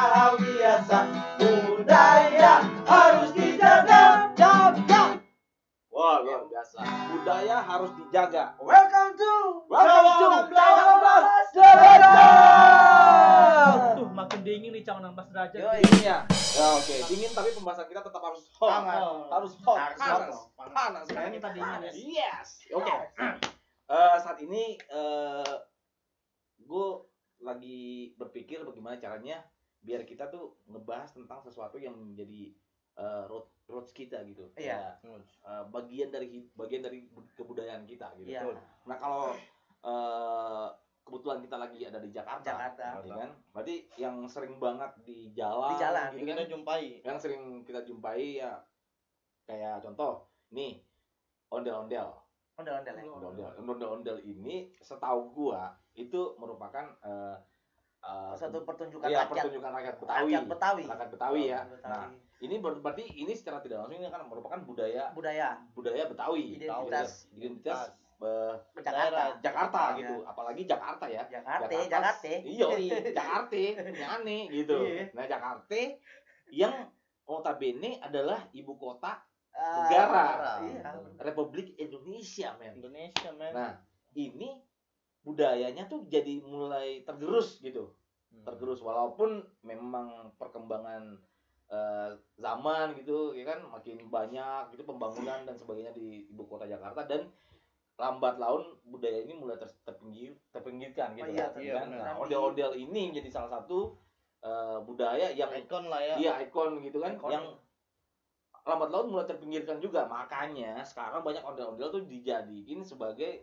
hal biasa. Budaya harus dijaga, jaga. Wah, luar biasa. Budaya harus dijaga. Welcome to Welcome to Cawan 16 Derajat. Tuh, makin dingin nih cawan 16 derajat. Yoi. Dingin ya? Ya oke, dingin tapi pembahasan kita tetap harus hot. Hangat. Harus hot, Harus panas. hot. Panas. Sekarang kita dingin ya. Yes. Oke. Saat ini gue lagi berpikir bagaimana caranya biar kita tuh ngebahas tentang sesuatu yang menjadi roots kita gitu. Iya. Ya, bagian dari kebudayaan kita gitu. Iya. Nah kalau kebetulan kita lagi ada di Jakarta, Jakarta. ya kan? Berarti yang sering banget di jalan, Di jalan, gitu kita kan? jumpai. Yang sering kita jumpai ya kayak contoh, nih ondel-ondel. Ondel-ondel ya. Ondel-ondel ini setahu gua itu merupakan Satu pertunjukan ya, rakyat. pertunjukan rakyat Betawi. Rakyat Betawi. Rakyat Betawi ya. Betawi. Nah, ini berarti ini secara tidak langsung ini kan merupakan budaya budaya Betawi. Identitas. Identitas Jakarta. Jakarta Iya. gitu. Apalagi Jakarta ya. Jakarta. Iya, Jakarta. Nyane gitu. Iya. Nah, Jakarta yang notabene adalah ibu kota Ah, negara. Iya. Republik Indonesia, men. Indonesia, men. Nah, ini budayanya tuh jadi mulai tergerus gitu. Tergerus walaupun memang perkembangan zaman gitu ya kan makin banyak gitu pembangunan dan sebagainya di ibu kota Jakarta dan lambat laun budaya ini mulai terpinggirkan gitu. Oh iya, kan? benar. Nah, ondel-ondel ini jadi salah satu budaya yang Ikon lah ya. iya ikon gitu kan Ikon. yang lambat laun mulai terpinggirkan juga. Makanya sekarang banyak ondel-ondel tuh dijadiin sebagai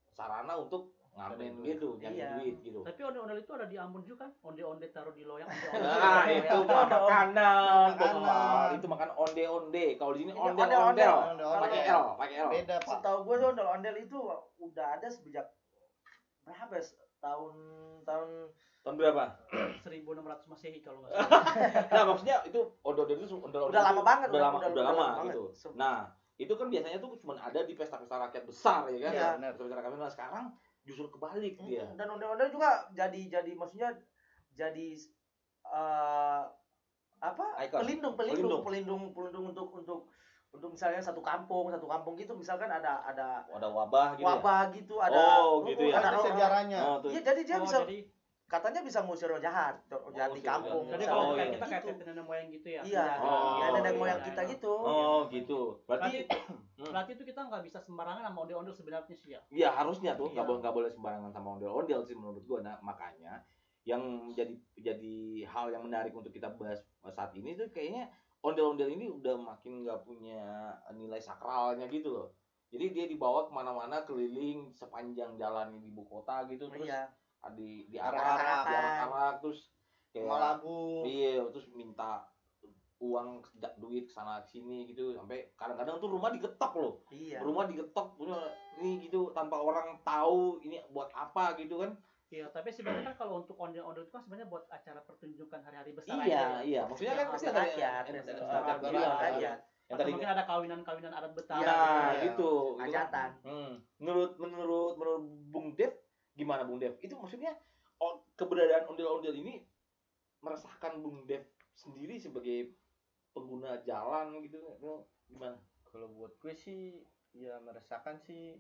sarana untuk ngamen gitu, nyari Iya. duit gitu. Tapi ondel-ondel itu ada di Ambon juga kan? Onde-onde taruh di loyang. Nah, itu mah makanan, Makanan. itu makan onde-onde. Kalau di sini Ini ondel-ondel, ondel-ondel. pakai Kalau- L, pakai L. Beda, Pak. Setahu gue tuh ondel-ondel itu udah ada sejak berapa ya? Tahun Tahun berapa? 1600 Masehi kalau nggak salah. Nah, maksudnya itu ondel-ondel itu ondel-ondel udah lama itu banget. udah lama banget. gitu. Nah, itu kan biasanya tuh cuma ada di pesta-pesta rakyat besar ya kan? Iya. Pesta-pesta rakyat besar. Sekarang justru kebalik dia. Dan ondel-ondel juga jadi maksudnya jadi apa? Icon. Pelindung untuk misalnya satu kampung gitu misalkan ada Ada wabah gitu wabah gitu ada Oh, gitu ya. ada Ada sejarahnya. ya. Oh, tuh. Iya, jadi dia bisa Jadi katanya bisa ngusir roh jahat di ngusir kampung. roh jadi jahat. kalau Oh, kayak iya. kita kayak Gitu. nenek moyang gitu ya. Iya, Oh, kayak nenek iya, moyang iya, kita iya. gitu. Oh, gitu. Berarti Berarti berarti itu kita nggak bisa sembarangan sama ondel-ondel sebenarnya sih ya. ya harusnya tuh Iya. nggak boleh sembarangan sama ondel-ondel sih menurut gua. Nah, makanya yang jadi hal yang menarik untuk kita bahas saat ini tuh kayaknya ondel-ondel ini udah makin nggak punya nilai sakralnya gitu loh. Jadi dia dibawa kemana-mana keliling sepanjang jalan di ibu kota gitu terus Iya. diarak terus kayak Lagu. iya terus minta uang duit kesana sini gitu sampai kadang-kadang tuh rumah digetok loh. Iya. Rumah digetok punya ini gitu tanpa orang tahu ini buat apa gitu kan. Iya, tapi sebenarnya kan kalau untuk ondel-ondel itu kan sebenarnya buat acara pertunjukan hari-hari besar Iya, aja ya. iya. Maksudnya kan pasti ada Rakyat, ada rakyat. rakyat. Iya. Yang Atau tadi mungkin ada kawinan-kawinan adat Betawi. ya Iya. gitu. Hajatan. Menurut Bung Dev gimana Bung Dev? Itu maksudnya keberadaan ondel-ondel ini meresahkan Bung Dev sendiri sebagai pengguna jalan gitu gimana? Kalau buat gue sih ya meresahkan sih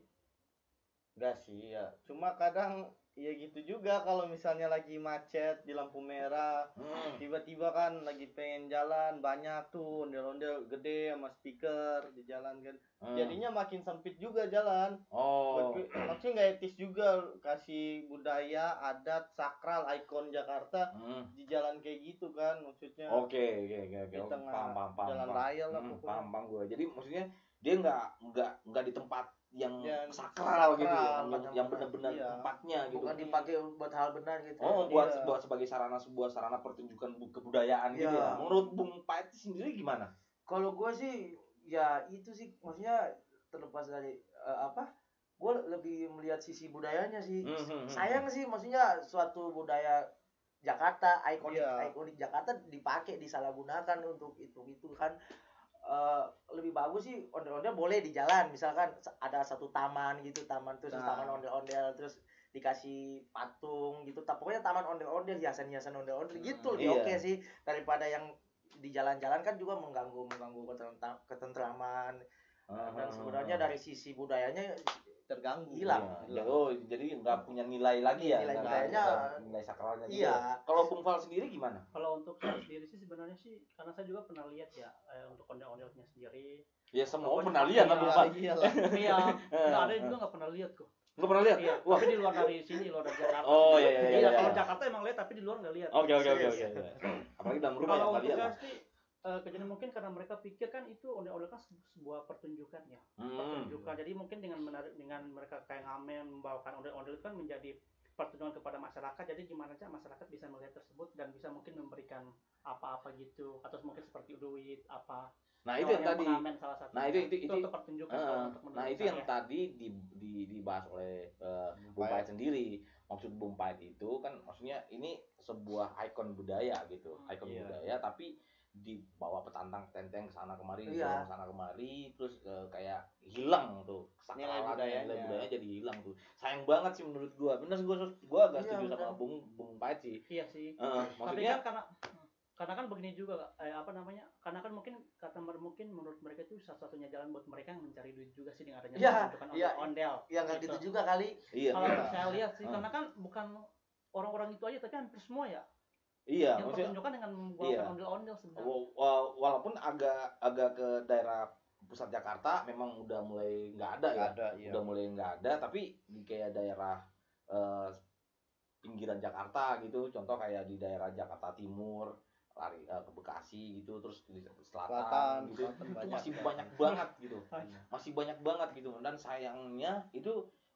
enggak sih ya. Cuma kadang ya gitu juga kalau misalnya lagi macet di lampu merah, tiba-tiba kan lagi pengen jalan banyak tuh ondel-ondel gede sama speaker di jalan kan. Jadinya makin sempit juga jalan. Oh. Buat gue, maksudnya nggak etis juga kasih budaya, adat, sakral, ikon Jakarta di jalan kayak gitu kan maksudnya. Oke. Di tengah Paham. jalan raya lah pokoknya. Paham gue. Jadi maksudnya dia nggak di tempat yang Yang sakral gitu ya, sakral, yang benar-benar iya. tempatnya gitu. Bukan dipakai buat hal benar gitu. Oh, Iya. buat sebagai sebuah sarana pertunjukan kebudayaan gitu Iya. ya. Menurut Bung Pait sendiri gimana? Kalau gue sih ya itu sih maksudnya terlepas dari gue lebih melihat sisi budayanya sih. Sayang sih maksudnya suatu budaya Jakarta ikonik Jakarta dipakai disalahgunakan untuk itu kan. Lebih bagus sih ondel-ondel boleh di jalan misalkan ada satu taman gitu terus Nah. taman ondel-ondel terus dikasih patung gitu. Pokoknya taman ondel-ondel, hiasan-hiasan ondel-ondel gitu Iya. Oke sih, daripada yang di jalan-jalan kan juga mengganggu ketentraman. Dan sebenarnya dari sisi budayanya terganggu. hilang. Iya. Oh, jadi nggak punya nilai lagi ya? Nilai Nggak nilainya, ada nilai sakralnya juga. Iya. Kalau Bung Fal sendiri gimana? Kalau untuk saya sendiri sih sebenarnya sih karena saya juga pernah lihat ya untuk ondel-ondelnya sendiri. Ya semua Pokoknya pernah lihat lah Bung Fal. Iyalah. Iya, nggak ada juga nggak pernah lihat kok. Nggak pernah lihat? Iya, Wah. tapi di luar dari sini, luar dari Jakarta. Oh iya iya Iya, iya. kalau iya. Jakarta emang lihat tapi di luar nggak lihat. Oke. Serius. Apalagi dalam rumah Kalau yang nggak untuk lihat saya lah. sih kejadian mungkin karena mereka pikir kan itu ondel-ondel kan sebuah pertunjukan ya. Pertunjukan. Jadi mungkin dengan mereka kayak ngamen membawakan ondel-ondel itu kan menjadi pertunjukan kepada masyarakat. Jadi gimana aja masyarakat bisa melihat tersebut dan bisa mungkin memberikan apa-apa gitu atau mungkin seperti duit apa. Nah itu yang tadi. Pengamen salah satu. Nah itu untuk pertunjukan kalau untuk nah menurut itu yang saya. tadi dibahas oleh Bung Pait sendiri. Maksud Bung Pait itu kan maksudnya ini sebuah ikon budaya gitu, ikon Iya. budaya tapi dibawa petantang tenteng ke sana kemari, Iya. ke sana kemari, terus kayak hilang tuh Nilai kesakralan, nilai budayanya. budayanya jadi hilang tuh. Sayang banget sih menurut gua. Bener gua agak Iya, setuju sama bener. Bung Pait sih. Iya sih. Heeh, Tapi maksudnya kan karena kan begini juga karena kan mungkin mungkin menurut mereka itu satu-satunya jalan buat mereka yang mencari duit juga sih dengan adanya Iya, pertunjukan iya. ondel. Ya nggak gitu juga kali. iya. Kalau saya lihat sih Ah. karena kan bukan orang-orang itu aja tapi hampir semua ya Iya, yang maksudnya pertunjukan dengan membawakan iya. ondel-ondel sebenarnya. walaupun agak ke daerah pusat Jakarta memang udah mulai nggak ada ya. Ada, iya. Udah mulai nggak ada, tapi di kayak daerah pinggiran Jakarta gitu, contoh kayak di daerah Jakarta Timur, lari ke Bekasi gitu, terus di selatan gitu, Selatan itu banyak masih ya. banyak banget gitu, Banyak. masih banyak banget gitu, dan sayangnya itu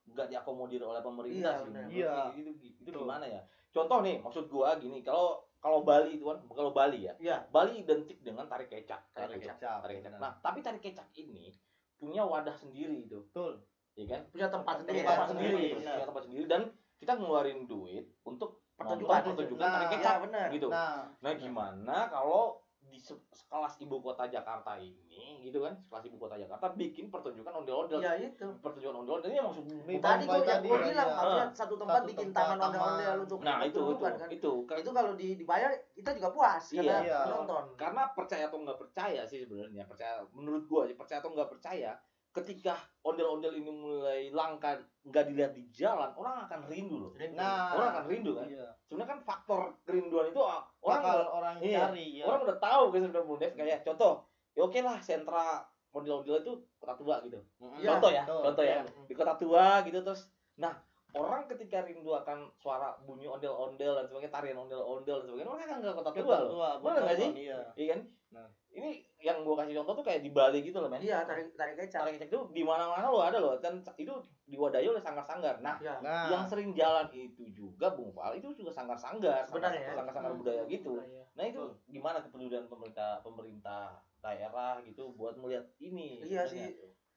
nggak diakomodir oleh pemerintah Iya, sih. benar. Menurut Iya. itu gimana ya? Contoh nih, maksud gua gini, kalau Bali itu kan, kalau Bali ya, Iya. Bali identik dengan tari kecak, Tari kecak, benar. Nah, tapi tari kecak ini punya wadah sendiri itu, Betul. ya kan? Punya tempat sendiri. Punya ya. tempat sendiri, gitu. benar. Punya tempat sendiri, dan kita ngeluarin duit untuk Pertunjukan. pertunjukan Nah, tari Iya kecak benar. gitu. Nah, Nah, gimana kalau di sekelas ibu kota Jakarta ini, gitu kan? Sekelas ibu kota Jakarta bikin pertunjukan ondel-ondel. Iya itu. Pertunjukan ondel-ondel ini maksud Tadi Bang, yang gue tadi, bilang iya. maksudnya satu tempat Satu bikin tempat, taman ondel-ondel taman. untuk nah itu pertunjukan, kan. itu Kalau dibayar kita juga puas karena Iya. penonton. karena percaya atau nggak percaya sih sebenarnya, percaya menurut gua aja, percaya atau nggak percaya, ketika ondel-ondel ini mulai langka, nggak dilihat di jalan, orang akan rindu loh. nah, Orang akan rindu kan. iya. Sebenarnya kan faktor kerinduan itu orang Bakal udah- orang iya. cari ya. orang udah tahu kan sebenarnya Bung Dev, kayak contoh ya oke lah, sentra ondel-ondel itu kota tua gitu. Iya, Contoh ya, betul. contoh ya, Iya. di kota tua gitu. Terus nah, orang ketika rindu akan suara bunyi ondel-ondel dan sebagainya, tarian ondel-ondel dan sebagainya, orang kan ke kota tua loh. Bener nggak sih? Iya. Iya kan? Nah. Ini yang gua kasih contoh tuh kayak di Bali gitu loh, men. Iya, tarik kecak. Tarik kecak itu di mana-mana lo ada loh, dan itu diwadahi oleh sanggar-sanggar. Nah, Iya. Nah, yang sering jalan itu juga Bung Fal, itu juga sanggar-sanggar, Sebenarnya ya. sanggar-sanggar budaya gitu. Budaya. Nah, itu gimana kepedulian pemerintah daerah gitu buat melihat ini? Iya sih.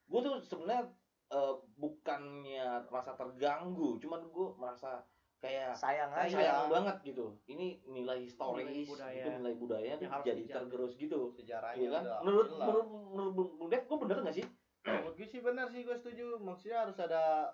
Gue tuh sebenarnya bukannya merasa terganggu, cuman gue merasa kayak Sayang aja. sayang banget gitu. Ini nilai historis, Nilai budaya. gitu, nilai budaya tuh Yang harus jadi dijaga. tergerus gitu. sejarahnya Iya kan? udah Menurut hilang. Bung Dev, gue bener nggak sih? Menurut gue sih benar sih, gue setuju. Maksudnya harus ada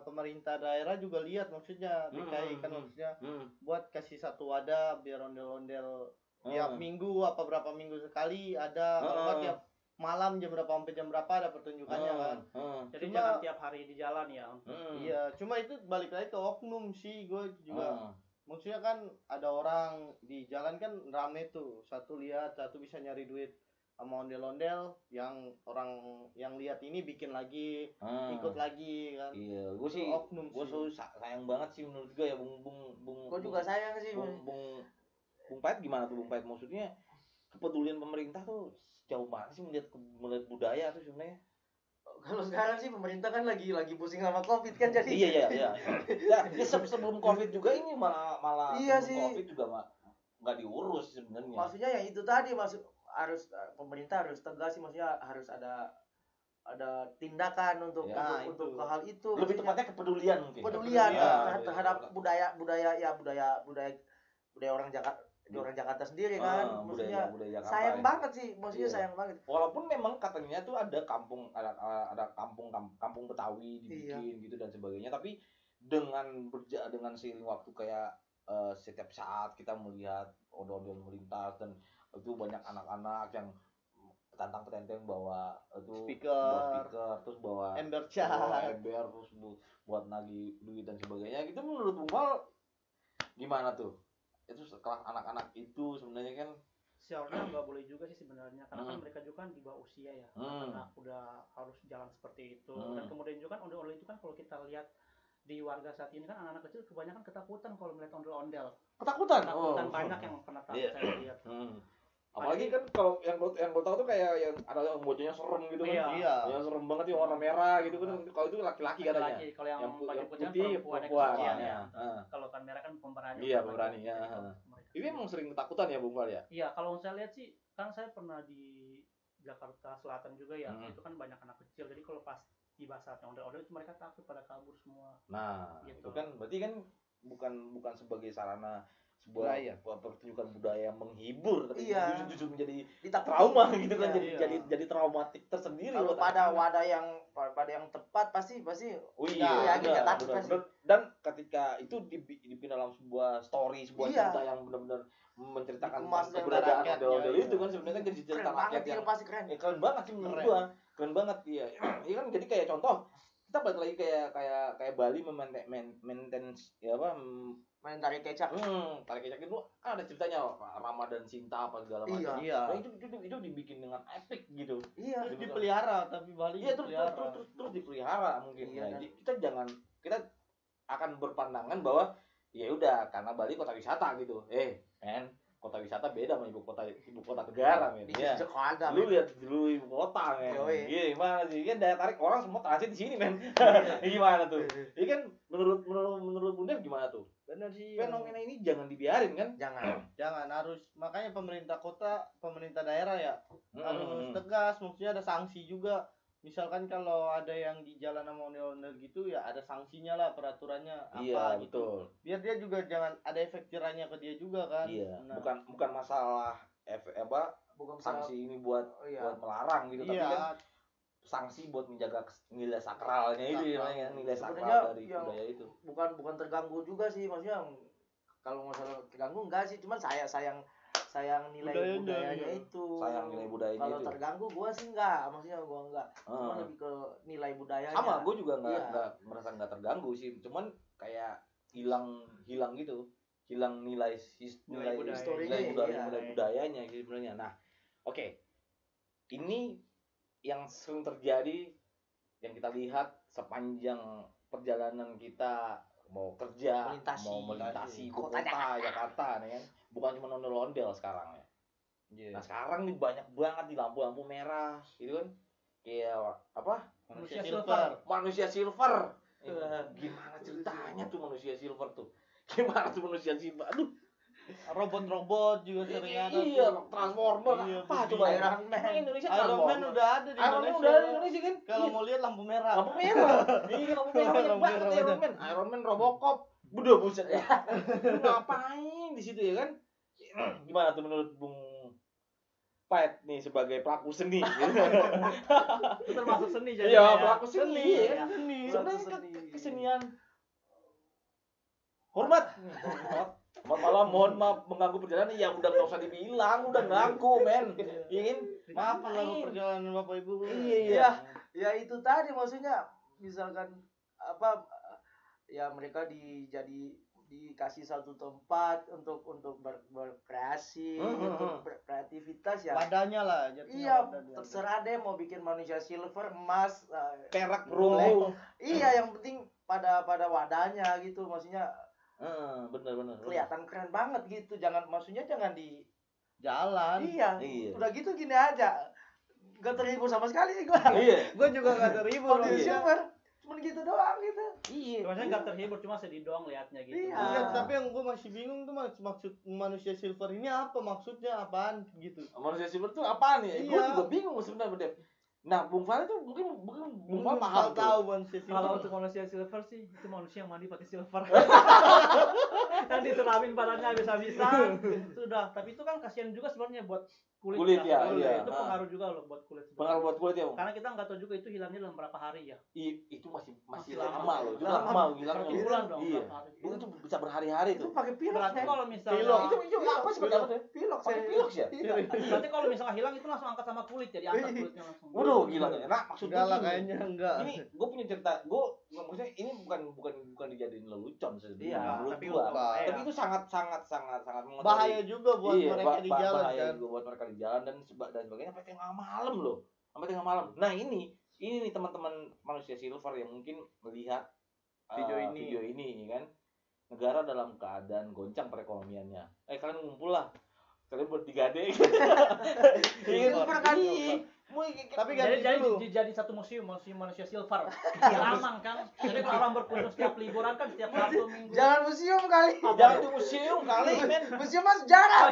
pemerintah daerah juga lihat, maksudnya DKI kan maksudnya buat kasih satu wadah biar ondel-ondel tiap minggu apa berapa minggu sekali ada, kalau nggak tiap malam jam berapa sampai jam berapa ada pertunjukannya kan. Jadi Cuma- jangan tiap hari di jalan ya. Iya, cuma itu balik lagi ke oknum sih, gue juga. Maksudnya kan ada orang di jalan kan rame tuh, satu lihat, satu bisa nyari duit sama ondel-ondel, yang orang yang lihat ini bikin lagi, ikut lagi kan. Iya, gue Itu sih, oknum gue sih. sayang banget sih menurut gue ya, Bung Gue juga sayang sih. Bung Pait gimana tuh Bung Pait? Maksudnya kepedulian pemerintah tuh sejauh mana sih melihat budaya tuh sebenarnya? Kalau sekarang sih pemerintah kan lagi pusing sama Covid kan, jadi Iya. Ya, sebelum Covid juga ini malah Iya sebelum sih. Covid juga nggak diurus sebenarnya. maksudnya yang itu tadi harus pemerintah harus tegas sih, maksudnya harus ada tindakan untuk Ya, untuk itu. ke hal itu. Lebih maksudnya tepatnya kepedulian mungkin. kepedulian Ya, terhadap budaya orang Jakarta sendiri kan. Maksudnya budaya Jakarta sayang ya. banget sih, maksudnya Iya. sayang banget. Walaupun memang katanya tuh ada kampung Betawi dibikin gitu dan sebagainya, tapi dengan seiring waktu kayak setiap saat kita melihat ondel-ondel melintas dan itu banyak anak-anak yang tantang petenteng bawa speaker terus bawa ember terus buat nagih duit dan sebagainya gitu. Menurut Bung Val gimana tuh? Itu sekelas anak-anak itu sebenarnya kan seharusnya nggak boleh juga sih sebenarnya, karena kan mereka juga kan di bawah usia ya, karena udah harus jalan seperti itu. Dan kemudian juga kan ondel-ondel itu kan kalau kita lihat di warga saat ini kan anak-anak kecil kebanyakan ketakutan kalau melihat ondel-ondel. Ketakutan Banyak yang pernah takut saya lihat. Apalagi kan kalau yang gue tahu tuh kayak yang ada yang bocahnya serem gitu kan. Iya. Yang serem banget yang warna merah gitu kan. Kalau itu laki-laki katanya. Kalau yang baju putih perempuan. Ya. Kalau kan merah kan pemberani. Iya, pemberani ya. Ini emang sering ketakutan ya Bung Val ya? Iya, kalau saya lihat sih kan saya pernah di Jakarta Selatan juga ya. Itu kan banyak anak kecil. Jadi kalau pas tiba saatnya ondel-ondel itu mereka takut pada kabur semua. Nah, gitu. itu kan berarti kan bukan sebagai sarana sebuah pertunjukan budaya menghibur, tapi justru menjadi trauma gitu kan, jadi traumatik tersendiri. Kalau pada wadah yang tepat pasti kita takut. Dan ketika itu dibikin dalam sebuah story, sebuah cerita yang benar-benar menceritakan keberadaan ondel-ondel itu kan sebenarnya jadi cerita rakyat yang pasti keren. Keren banget sih menurut gua. Keren banget iya. Iya kan jadi kayak contoh kita balik lagi kayak Bali maintenance ya apa main tarik kecak. Tarik kecak itu kan ada ceritanya Ramadan Cinta apa segala macam. Iya. Nah, itu dibikin dengan epic gitu. Iya. Terus dipelihara tapi Bali. Iya terus dipelihara mungkin. Iya, Jadi kita akan berpandangan bahwa ya udah karena Bali kota wisata gitu. Kota wisata beda sama ibu kota negara men. Ya. Lu lihat dulu ibu kota men. Gimana sih? Kan daya tarik orang semua transit di sini men. Gimana tuh? Ini kan menurut Bunda gimana tuh? Benar sih. Fenomena ini jangan dibiarin kan? Jangan harus, makanya pemerintah daerah ya harus tegas, maksudnya ada sanksi juga. Misalkan kalau ada yang di jalan sama ondel-ondel gitu ya ada sanksinya lah, peraturannya apa gitu. Betul. Biar dia juga jangan ada efek jerahnya ke dia juga kan. Iya. Nah. Bukan masalah sanksi ini buat melarang gitu, tapi kan sanksi buat menjaga nilai sakralnya itu ya, nilai sakral dari budaya itu. Bukan terganggu juga sih, maksudnya kalau masalah terganggu enggak sih, cuman sayang nilai budayanya itu. Sayang nilai budayanya kalau itu. Kalau terganggu gua sih enggak, maksudnya gua enggak. Cuma lebih ke nilai budayanya. Sama, gua juga enggak merasa enggak terganggu sih, cuman kayak hilang gitu. Hilang nilai budayanya gitu sebenarnya. Nah, oke. Ini yang sering terjadi yang kita lihat sepanjang perjalanan kita mau kerja, mau melintasi kota Jakarta nih kan. Bukan cuma ondel-ondel sekarang ya. Nah, sekarang nih banyak banget di lampu-lampu merah gitu kan. Kayak apa? Manusia silver. Gimana ceritanya tuh manusia silver tuh? Aduh. Robot-robot juga sering ada. Iya, Transformer. Apa coba Iron Man. Indonesia Iron Man udah ada di Indonesia kan. Kalau mau lihat lampu merah. Iya, lampu merah banget Iron Man. Iron Man, Robocop. Udah buset ya. Ngapain di situ ya kan? Gimana tuh menurut Bung Pait nih sebagai pelaku seni? Itu termasuk seni jadi. Iya, pelaku seni. Sebenarnya kesenian. Hormat. Mohon maaf mengganggu perjalanan ya udah nggak usah dibilang, udah ganggu men. Ingin maaf mengganggu perjalanan Bapak Ibu. Iya. Ya itu tadi maksudnya misalkan apa ya mereka dikasih satu tempat untuk berkreasi, untuk berkreativitas ya. Wadahnya lah. Iya, terserah deh mau bikin manusia silver, emas, perak, perunggu. Iya, yang penting pada wadahnya gitu, maksudnya. Bener. Kelihatan keren banget gitu, maksudnya jangan di jalan. Iya. Udah gitu gini aja. Gak terhibur sama sekali sih gua. Iya. Gua juga gak terhibur. Cuman gitu doang gitu. Iya. Maksudnya gak terhibur, cuma sedih doang liatnya gitu. Iya. Tapi yang gua masih bingung tuh maksud manusia silver ini apa, maksudnya apaan gitu. Manusia silver tuh apaan ya? Gua juga bingung sebenarnya. Nah, Bung Fal itu mungkin Bung Fal Bung paham Fal tahu tuh. manusia Kalau silver. untuk manusia silver sih, itu manusia yang mandi pakai silver. Kan disiramin badannya habis-habisan. Sudah, tapi itu kan kasihan juga sebenarnya buat kulit ya, iya. Itu pengaruh juga loh buat kulit. Pengaruh buat kulit ya, Bung. Karena kita nggak tahu juga itu hilangnya dalam berapa hari ya. Itu masih Masih lama loh. Itu lama. lama hilangnya. Satu bulan dong, Iya. berapa hari. Itu bisa berhari-hari Itu tuh. pakai pilok. Berarti kalau misalnya Pilok. Itu apa seperti apa tuh? pilok Pakai pilok ya? Iya. berarti kalau misalnya hilang itu langsung angkat sama kulit, jadi angkat kulitnya langsung. Waduh, gila. Nah, maksud Enggak lah gini. kayaknya enggak. Ini gue punya cerita. Maksudnya ini bukan dijadiin lelucon sebenarnya. Iya, menurut tapi gua. untuk- Tapi itu sangat mengotori. Bahaya juga buat Iya, mereka di jalan bahaya kan. juga buat mereka di jalan dan sebagainya sampai tengah malam loh. Sampai tengah malam. Nah, ini nih teman-teman manusia silver yang mungkin melihat video ini kan. Negara dalam keadaan goncang perekonomiannya. Kalian ngumpul lah. Kalian buat digadeng. Silver kan. Tapi Jadi ganti dulu. jadi satu museum manusia silver. Aman kan? Jadi kalau orang berkunjung setiap liburan kan setiap Sabtu Minggu. Jangan museum kali. Jangan di museum kali, men. Museum mah sejarah.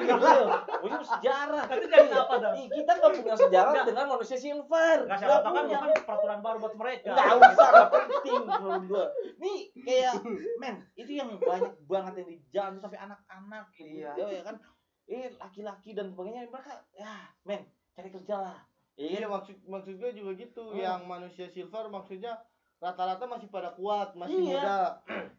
Museum sejarah. Tapi jadi apa dong? Kita nggak punya sejarah dengan manusia silver. Nggak siapa tahu kan bukan peraturan baru buat mereka. Nggak usah, nggak penting menurut gua. Nih kayak, men, itu yang banyak banget yang di jalan tuh sampai anak-anak, Iya. ya kan, laki-laki dan sebagainya, mereka, ya, men, cari kerja lah. Iya maksud gue juga gitu. Yang manusia silver maksudnya rata-rata masih pada kuat, masih Iya. muda.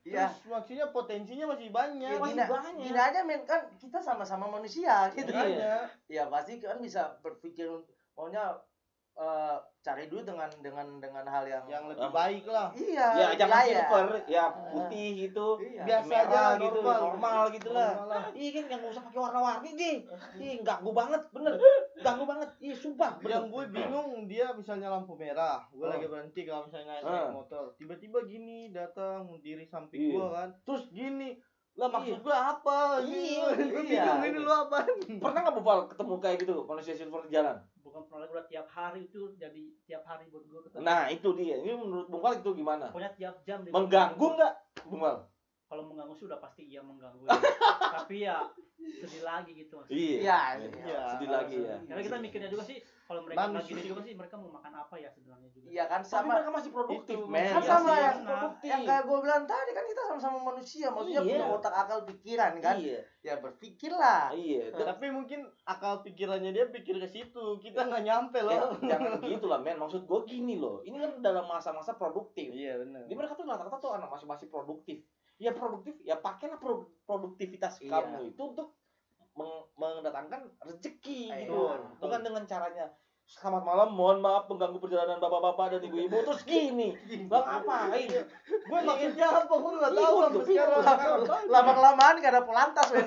Iya. Terus maksudnya potensinya masih banyak. Ya, masih banyak. gini aja men, kan kita sama-sama manusia gitu kan. Iya. Ya pasti kan bisa berpikir maunya cari duit dengan hal yang lebih baik lah. iya. Ya jangan wilayah. silver, ya putih gitu, Iya. Biasa merah aja, gitu, normal. normal gitu lah. Normal lah. Ih kan yang nggak usah pakai warna-warni deh. Ih ganggu banget, bener. Ganggu banget. Ih sumpah. Yang gue bingung dia misalnya lampu merah, gue lagi berhenti kalau misalnya naik motor, tiba-tiba gini datang diri samping Iya. gue kan, terus gini lah maksud Iya. gue apa? Iya, Gue iya. bingung ini lu apa? Pernah nggak Bupal ketemu kayak gitu manusia silver di jalan? Bukan pernah lagi, udah tiap hari itu jadi tiap hari buat gue ketemu. Nah itu dia. Ini menurut Bung Fal itu gimana? Pokoknya tiap jam dia Mengganggu nggak Bung Fal? kalau mengganggu sih udah pasti iya mengganggu ya. Tapi ya sedih lagi gitu maksudnya. Iya. Iya. Sedih lagi ya. Karena kita mikirnya juga sih kalau mereka Manusia. lagi juga sih mereka mau makan apa ya sebenarnya juga. Iya kan Tapi sama mereka masih produktif, Itu, men. kan Iya sama sih, yang benar. yang kayak gue bilang tadi kan kita sama-sama manusia, maksudnya Iya. punya otak akal pikiran kan. Iya. Ya berpikirlah. Iya. Tapi mungkin akal pikirannya dia pikir ke situ, kita nggak nyampe loh. Jangan gitu lah, men. Maksud gue gini loh. Ini kan dalam masa-masa produktif. Iya benar. Jadi mereka tuh rata-rata tuh anak masih produktif. Ya produktif, ya pakailah produktivitas Iya. kamu itu untuk mendatangkan rezeki Iya. gitu. Betul. Bukan dengan caranya selamat malam, mohon maaf mengganggu perjalanan bapak-bapak dan ibu-ibu terus gini. Bang ngapain? Gue maksudnya apa? Gue nggak tahu Bingung sampai tuh, bingung. sekarang. Lama-kelamaan gak ada polantas men.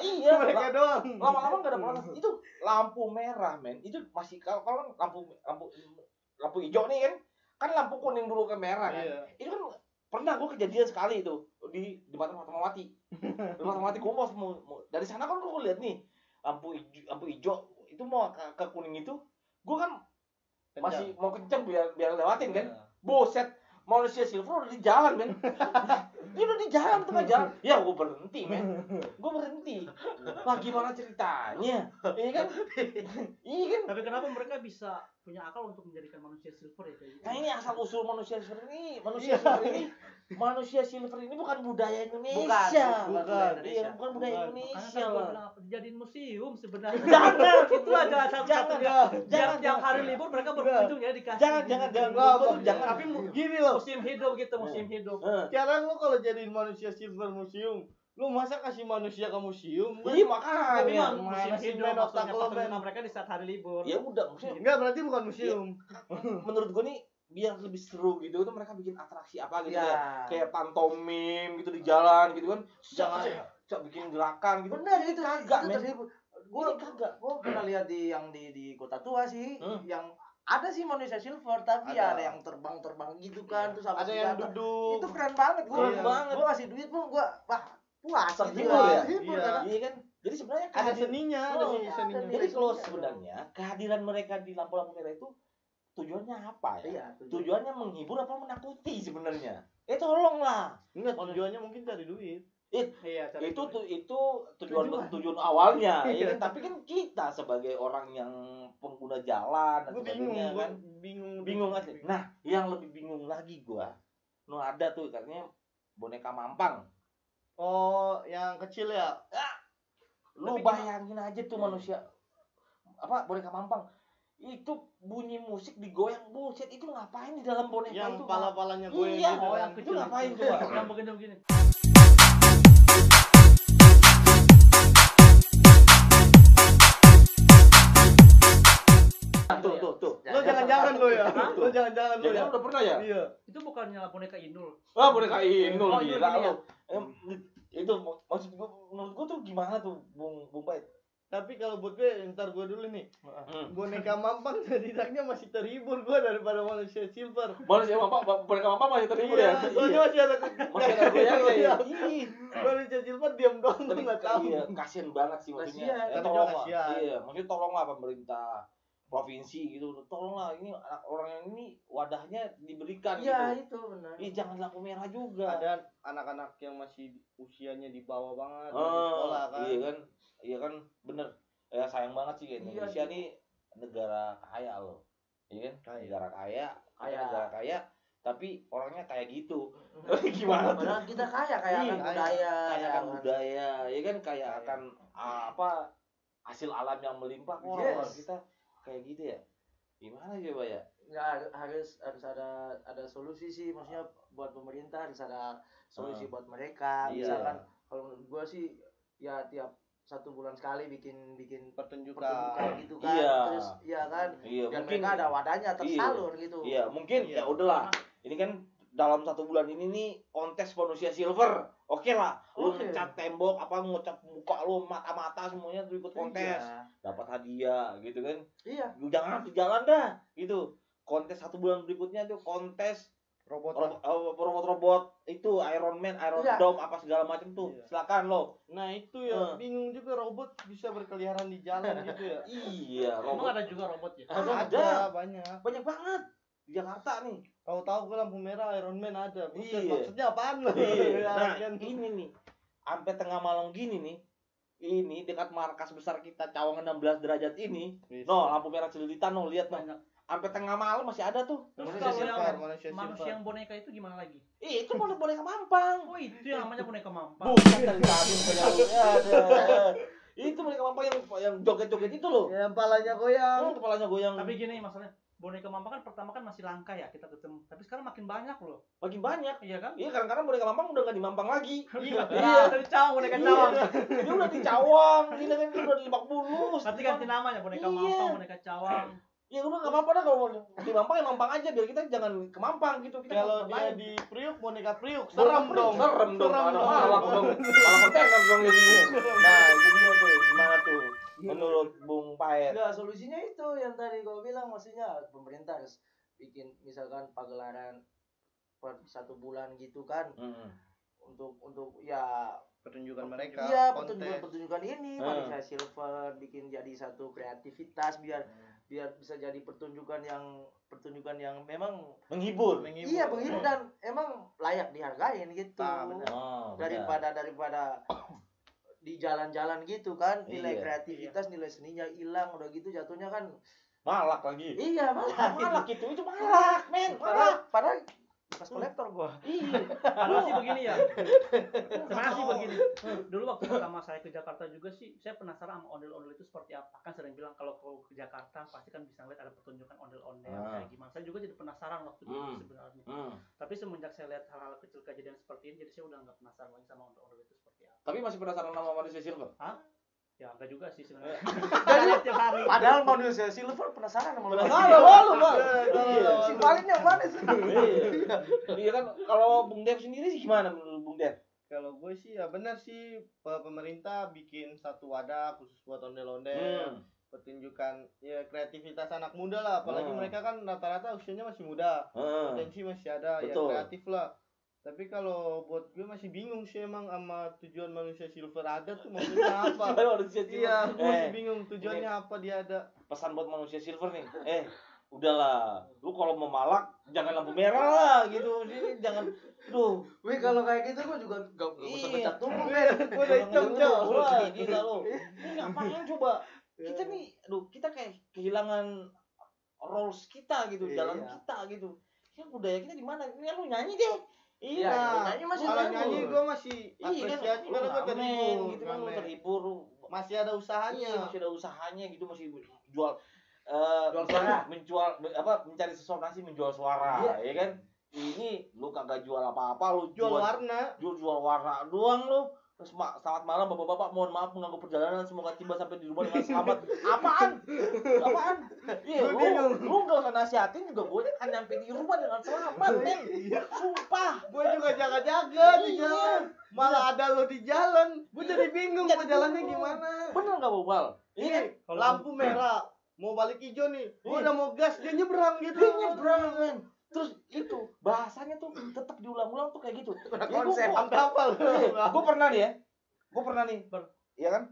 Iya, Mereka doang. lama-lama nggak ada pelan. Itu lampu merah, men. Itu masih kalau lampu hijau nih kan lampu kuning dulu ke merah kan. Iya. Itu kan pernah gue kejadian sekali itu di Jembatan Fatmawati. Fatmawati gue mau dari sana kan gue lihat nih lampu hijau itu mau ke kuning itu, gue kan masih mau kenceng biar lewatin kan. Boset, manusia silver udah di jalan men. Dia udah di jalan tengah jalan. Ya gue berhenti men. Gue berhenti. Lah gimana ceritanya? Iya kan? Iya kan? Tapi kenapa mereka bisa punya akal untuk menjadikan manusia silver ya kayak gitu? Nah ini asal usul manusia silver ini, Iya. manusia silver ini bukan budaya Indonesia. Bukan. Iya, bukan budaya Bukan. Makanya Indonesia kan gue lah. bilang apa? Dijadiin museum sebenarnya. Jangan. Itu aja satu-satunya. Jangan. Tiap hari libur mereka berkunjung ya dikasih. Jangan. Jangan. Tapi gini loh. Museum hidup gitu, museum hidup. Sekarang lu kalau jadiin manusia silver museum, lu masa kasih manusia ke museum? Iya Tapi makanya. kan museum masih hidup main otak maksudnya lo, pertunjukan men. mereka di saat hari libur. Ya udah, maksudnya Enggak, berarti bukan museum. menurut gue nih biar lebih seru gitu tuh mereka bikin atraksi apa gitu ya. Iya. Kayak pantomim gitu di jalan gitu kan. Jangan. Bikin gerakan gitu. Benar itu Kagak, men. Gue Kagak. pernah lihat di Kota Tua sih yang ada sih manusia silver tapi Ada. ada yang terbang gitu kan terus sama Ada yang senjata. duduk. Itu keren banget gue. Keren banget. Gue kasih duit pun gue wah puas Terhibur gitu. ya? Terhibur, Iya. karena Iya kan? Jadi sebenarnya Ada seninya, ada Oh, seni ada seninya. nih. Jadi kalau sebenarnya kehadiran mereka di lampu-lampu merah itu tujuannya apa ya? Iya, Tujuannya menghibur apa menakuti sebenarnya? Tolonglah. Enggak, tujuannya mungkin cari duit. Itu tujuan awalnya ya kan, tapi kan kita sebagai orang yang pengguna jalan dan sebagainya kan bingung aja. Nah, yang lebih bingung lagi gua, ada tuh katanya boneka mampang. Oh, yang kecil ya? Lu bayangin aja tuh manusia boneka mampang itu bunyi musik digoyang, buset, itu ngapain di dalam boneka yang itu? Yang pala-palanya goyang gitu. Oh, yang kecil ngapain coba? Yang begini. Tuh. Lo jangan-jangan lo ya. Lo jangan-jangan lo ya. Udah pernah ya? Iya. Itu bukannya boneka Inul. Boneka Inul. Oh, gila lo. Itu maksud gua, menurut gua tuh gimana tuh, Bung Pait? Tapi kalau buat gue, ntar gue dulu nih. Boneka mampang setidaknya masih terhibur gue daripada manusia silver. Boneka mampang masih terhibur ya? Soalnya masih ada goyang ya. Manusia silver diam doang tuh nggak tahu. Iya, kasian banget sih maksudnya. Maksudnya tolonglah pemerintah provinsi gitu, tolonglah, ini orang yang ini wadahnya diberikan gitu. Iya, itu benar. Jangan lampu merah juga. Ada anak-anak yang masih usianya di bawah banget di sekolah kan. Iya kan, bener. Ya sayang banget sih Indonesia nih negara kaya loh. Iya kan? Negara kaya, tapi orangnya kayak gitu. Gimana tuh? Padahal kita kaya akan budaya. Kaya akan budaya, ya kan, kaya akan hasil alam yang melimpah. Orang kita kayak gitu ya. Gimana coba ya? Harus ada solusi sih, maksudnya buat pemerintah harus ada solusi buat mereka. Misalkan kalau menurut gua sih ya tiap 1 bulan sekali bikin pertunjukan gitu kan. Terus kan biar mungkin mereka ada wadahnya tersalur gitu. Iya, mungkin ya udahlah. Ini kan dalam 1 bulan ini nih kontes manusia silver. Oke lah, lu ngecat tembok, ngecat muka lu, mata-mata semuanya tuh ikut kontes. Dapat hadiah gitu kan. Iya. Jangan jalan dah gitu. Kontes 1 bulan berikutnya tuh kontes robot itu Iron Man, Iron Dome apa segala macam tuh. Silakan lo. Nah, itu ya bingung juga, robot bisa berkeliaran di jalan gitu ya. Iya, robot. Emang ada juga robot ya? Ada banyak. Banyak banget. Di Jakarta nih. Tahu gue lampu merah Iron Man ada. Buset, maksudnya apaan lo? Nah, ini nih. Sampai tengah malam gini nih. Ini dekat markas besar kita Cawang 16 derajat ini. Lampu merah celilitan lihat banyak. Sampai tengah malam masih ada tuh. Terus kalau manusia yang boneka itu gimana lagi? Itu boneka mampang. Oh, itu yang namanya boneka mampang. Bukan dari tadi itu boneka mampang yang joget-joget itu loh. Yang kepalanya goyang. Tapi gini masalahnya, boneka mampang kan pertama kan masih langka ya kita ketemu. Tapi sekarang makin banyak loh. Makin banyak. Iya kan? Iya, karena boneka mampang udah enggak di Mampang lagi. Iya. Dari Cawang, boneka Cawang. Dia udah di Cawang. Ini kan udah di Lebak Bulus. Berarti ganti namanya boneka mampang, boneka Cawang. Ya udah nggak apa-apa dah, kalau di Mampang ya Mampang aja, biar kita jangan ke Mampang gitu. Kalau dia di Priuk, boneka Priuk, serem dong. Malak dong, kontainer dong jadinya. Nah, itu dia tuh, gimana tuh menurut Bung Pait? Nah, solusinya itu yang tadi gue bilang, maksudnya pemerintah harus bikin misalkan pagelaran per 1 bulan gitu kan. Untuk ya pertunjukan mereka. Iya, pertunjukan ini manusia silver, bikin jadi satu kreativitas biar bisa jadi pertunjukan yang memang menghibur. Iya, menghibur dan emang layak dihargain gitu. Daripada di jalan-jalan gitu kan, nilai kreativitas, nilai seninya hilang, udah gitu jatuhnya kan malak lagi. Iya, malak gitu. Itu malak, men. Padahal bekas kolektor gua. Iya. Padahal sih begini ya. Sebenarnya sih begini. Dulu waktu pertama saya ke Jakarta juga sih, saya penasaran sama ondel-ondel itu seperti apa. Kan sering bilang kalau ke Jakarta pasti kan bisa ngeliat ada pertunjukan ondel-ondel kayak gimana. Saya juga jadi penasaran waktu itu sebenarnya. Tapi semenjak saya lihat hal-hal kecil kejadian seperti ini, jadi saya udah nggak penasaran lagi sama ondel-ondel itu seperti apa. Tapi masih penasaran sama manusia silver? Hah? Ya enggak juga sih sebenarnya. Jadi tiap hari. Padahal manusia silver penasaran sama lu. Si palingnya mana sih? Iya kan, kalau Bung Dev sendiri sih gimana menurut Bung Dev? Kalau gue sih ya benar sih, pemerintah bikin satu wadah khusus buat ondel-ondel. Pertunjukan ya kreativitas anak muda lah, apalagi mereka kan rata-rata usianya masih muda. Potensi masih ada. Betul. Ya kreatif lah. Tapi kalau buat gue masih bingung sih emang sama tujuan manusia silver ada tuh maksudnya apa? Iya, gue masih bingung tujuannya apa dia ada. Pesan buat manusia silver nih. udahlah. Lu kalau mau malak jangan lampu merah lah gitu. Jadi jangan Wih kalau kayak gitu gua juga gak usah pecat tuh. Gua udah hitam, Cok. Wah, gila lu. Ini ngapain coba? Kita nih, kita kayak kehilangan roles kita gitu, jalan kita gitu. Ya budaya kita di mana? Ini lu nyanyi deh. Iya, nyanyi masih kalau nyanyi gue masih apresiasi karena gue terhibur gitu kan, lu terhibur, masih ada usahanya, masih ada usahanya gitu, masih jual suara, mencari sesuatu nasi, menjual suara, ya kan? Ini lu kagak jual apa-apa, lu jual warna, jual warna doang lu. Terus selamat malam bapak-bapak, mohon maaf mengganggu perjalanan, semoga tiba sampai di rumah dengan selamat. Apaan? Iya, lu gak usah nasihatin juga, gue kan nyampe di rumah dengan selamat, men. Sumpah, gue juga jaga-jaga di jalan. Malah ada lo di jalan, gue jadi bingung mau jalannya gimana. Bener gak Bal? Iya, lampu merah, mau balik hijau nih, gue udah mau gas, dia nyebrang gitu. Dia nyebrang, men. Terus itu bahasanya tuh tetap diulang-ulang tuh kayak gitu. Konsep sampai hafal. Gue pernah nih, iya kan?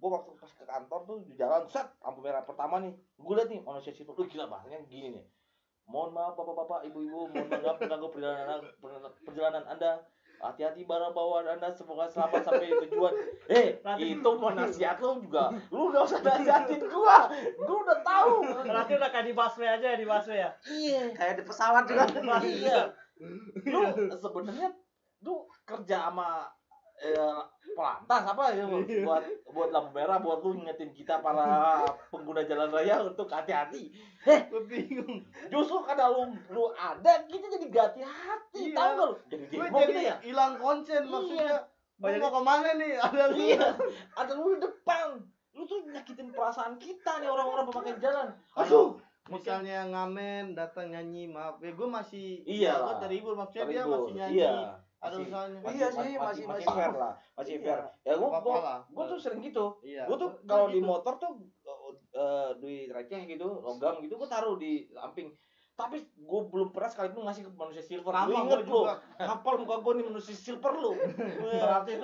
Gue waktu pas ke kantor tuh di jalan, set lampu merah pertama nih, gue liat nih manusia situ, gila bahasanya gini nih. Mohon maaf bapak-bapak, ibu-ibu, mohon maaf mengganggu perjalanan Anda. Hati-hati barang bawaan Anda, semoga selamat sampai tujuan. Itu mau nasihat lu juga. Lu gak usah nasihatin gua udah tahu. Berarti udah kayak di busway aja, di busway ya. Iya, kayak di pesawat juga. Iya. Lu sebenarnya lu kerja sama pelantas apa ya buat lampu merah, buat lu ngingetin kita para pengguna jalan raya untuk hati-hati. Gue bingung. Justru karena lu ada, kita jadi gak hati-hati, tahu gak lu? Jadi gue jadi hilang konsen maksudnya. Mau kemana nih? Ada lu di depan. Lu tuh nyakitin perasaan kita nih orang-orang pemakai jalan. Aduh. Misalnya ngamen datang nyanyi, maaf ya gue masih gue terhibur, maksudnya dia masih nyanyi. Iya. Ada usahanya. Iya sih, masih fair lah, masih fair. Ya gua tuh sering gitu. Gua tuh kalau di motor tuh duit receh gitu, logam gitu, gua taruh di samping. Tapi gue belum pernah sekali pun ngasih ke manusia silver. Gue inget lo, hafal muka gue nih manusia silver lo. Berarti itu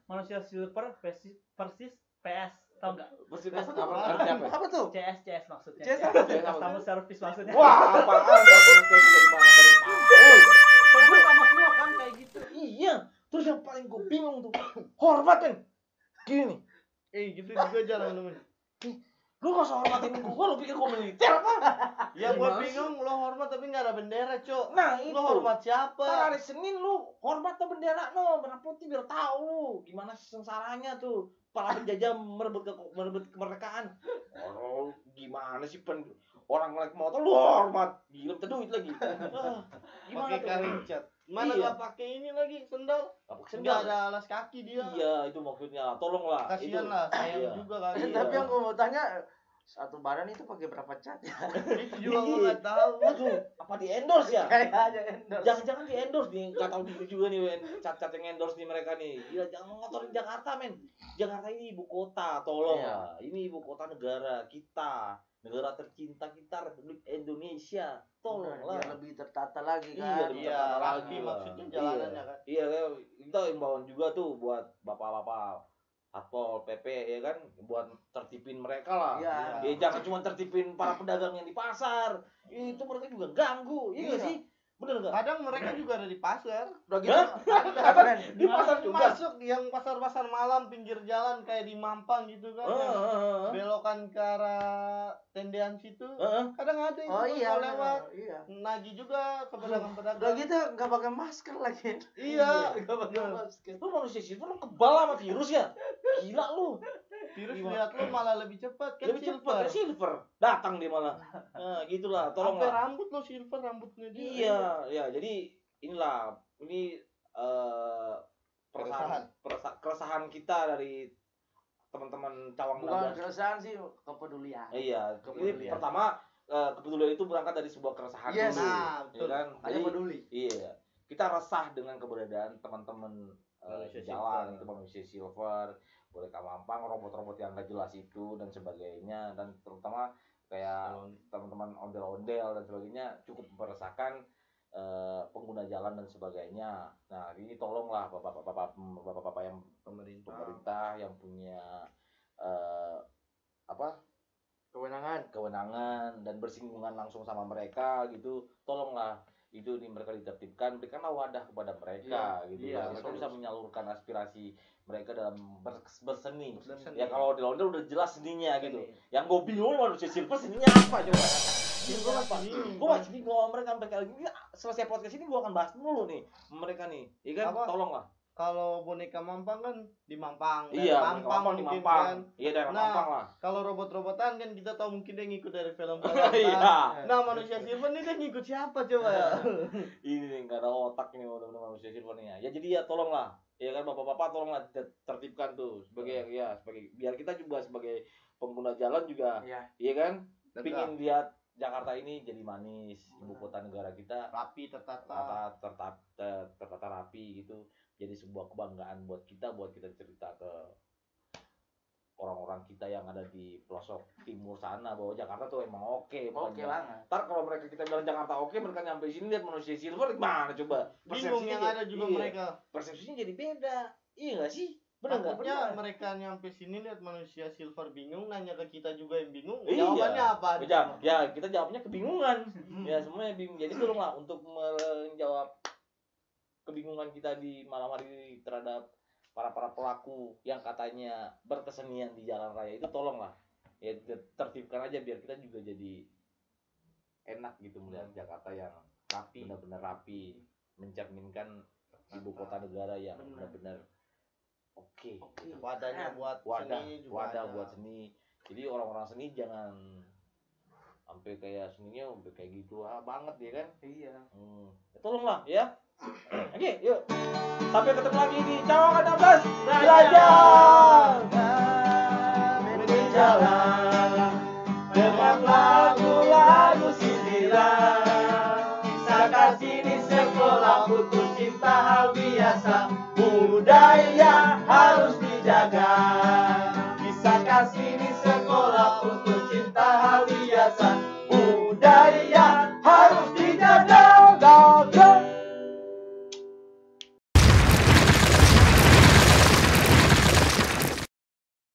manusia silver persis PS, tau nggak? Persis apa tuh? CS maksudnya. CS apa tuh? Customer service maksudnya. Wah, apaan? Soalnya sama semua kan kayak gitu. Iya. Terus yang paling gue bingung tuh, hormat kan? Gini. Gitu juga jalan temen. Lu gak usah hormatin gue, lu pikir gue militer apa? Ya gue bingung, lo hormat tapi gak ada bendera, Cok. Nah itu. Lo hormat siapa? Ntar hari Senin lu hormat tuh bendera no, merah putih biar tahu lu gimana sengsaranya tuh para penjajah merebut kemerdekaan. Oh, gimana sih orang naik motor lu hormat, gila minta duit lagi. Gimana tuh? Karincat. Mana gak pakai ini lagi sendal? Gak ada alas kaki dia. Iya, itu maksudnya. Tolonglah. Kasihan lah, sayang juga kan. Tapi yang gue mau tanya, satu badan itu pakai berapa cat ya? Itu juga gue nggak tahu. Aduh, apa di endorse ya? Kayak aja endorse. Jangan di endorse nih, nggak tahu diri juga nih cat-cat yang endorse nih mereka nih. Gila, jangan ngotorin Jakarta men. Jakarta ini ibu kota, tolong lah. Ini ibu kota negara kita, negara tercinta kita, Republik Indonesia. Tolong lah. Biar lebih tertata lagi kan. Iya, rapi maksudnya jalanannya kan. Iya, kita imbauan juga tuh buat bapak-bapak Satpol PP ya kan, buat tertipin mereka lah. Iya. Jangan cuma tertipin para pedagang yang di pasar. Itu mereka juga ganggu. Iya sih? Bener enggak? Kadang mereka juga ada di pasar. Udah gitu. Di pasar juga. Masuk yang pasar-pasar malam pinggir jalan kayak di Mampang gitu kan. Belokan ke arah tendean situ. Kadang ada yang kalau lewat. Iya. Nagih juga ke pedagang-pedagang. Udah gitu enggak pakai masker lagi. Iya, enggak pakai masker. Lu manusia sih, lu kebal sama virus ya? Gila lu. Virus lihat lu malah lebih cepat kan. Lebih cepat kan silver. Datang dia malah. Nah, gitulah, tolong sampai lah. rambut lo silver rambutnya dia. Iya, ya jadi inilah ini keresahan kita dari teman-teman Cawang Bukan keresahan sih, kepedulian. Iya, ini pertama kepedulian itu berangkat dari sebuah keresahan Yes. dulu. Nah, betul. Ya kan? Hanya peduli. Iya. Kita resah dengan keberadaan teman-teman Manusia jalan silver. itu manusia silver, boleh Mampang, robot-robot yang gak jelas itu dan sebagainya, dan terutama kayak teman-teman ondel-ondel dan sebagainya cukup meresahkan pengguna jalan dan sebagainya. Nah, ini tolonglah bapak-bapak yang pemerintah yang punya kewenangan kewenangan dan bersinggungan langsung sama mereka gitu, tolonglah itu nih mereka ditertibkan, berikanlah wadah kepada mereka gitu ya, mereka bisa menyalurkan aspirasi mereka dalam berseni. Ya kalau di London udah jelas seninya gitu. Yang gue bingung manusia silver seninya apa coba? Gue masih bingung sama mereka sampai kayak gini. Selesai podcast ini gue akan bahas dulu nih mereka nih, ya kan? Tolonglah. Kalau boneka Mampang kan di Mampang. Iya, Mampang di Mampang. Kan. Iya, daerah Mampang lah. Kalau robot-robotan kan kita tahu mungkin dia ngikut dari film. Iya. Nah, manusia silver ini dia ngikut siapa coba ya? Ini nih enggak ada otak ini benar-benar manusia silver nih ya. Ya jadi ya tolonglah. Ya kan bapak-bapak tolonglah tertibkan tuh sebagai sebagai biar kita juga sebagai pengguna jalan juga. Iya kan? Pingin lihat Jakarta ini jadi manis, ibu kota negara kita rapi, tertata rapi gitu. Jadi sebuah kebanggaan buat kita cerita ke orang-orang kita yang ada di pelosok timur sana bahwa Jakarta tuh emang oke banget. Ntar kalau kita bilang Jakarta oke, mereka nyampe sini lihat manusia silver gimana coba? Bingung yang ada juga mereka. Persepsinya jadi beda. Iya nggak sih? Benar nggak? Mereka nyampe sini lihat manusia silver bingung, nanya ke kita juga yang bingung. Jawabannya apa? Ya kita jawabnya kebingungan. Ya semuanya bingung. Jadi tolonglah untuk menjawab kebingungan kita di malam hari ini terhadap para pelaku yang katanya berkesenian di jalan raya itu, tolonglah ya tertibkan aja biar kita juga jadi enak gitu melihat Jakarta yang rapi, benar-benar rapi, mencerminkan ibu kota negara yang benar-benar oke. Wadahnya buat seni juga wadah buat seni. Jadi orang-orang seni jangan sampai kayak seninya udah kayak gitu banget ya kan? Iya. Tolonglah ya. Oke, yuk. Sampai ketemu lagi di Cawangan 16 Belajar berjalan dengan lagu-lagu sindiran. Kisah kasih di sekolah, putus cinta hal biasa, budaya harus dijaga.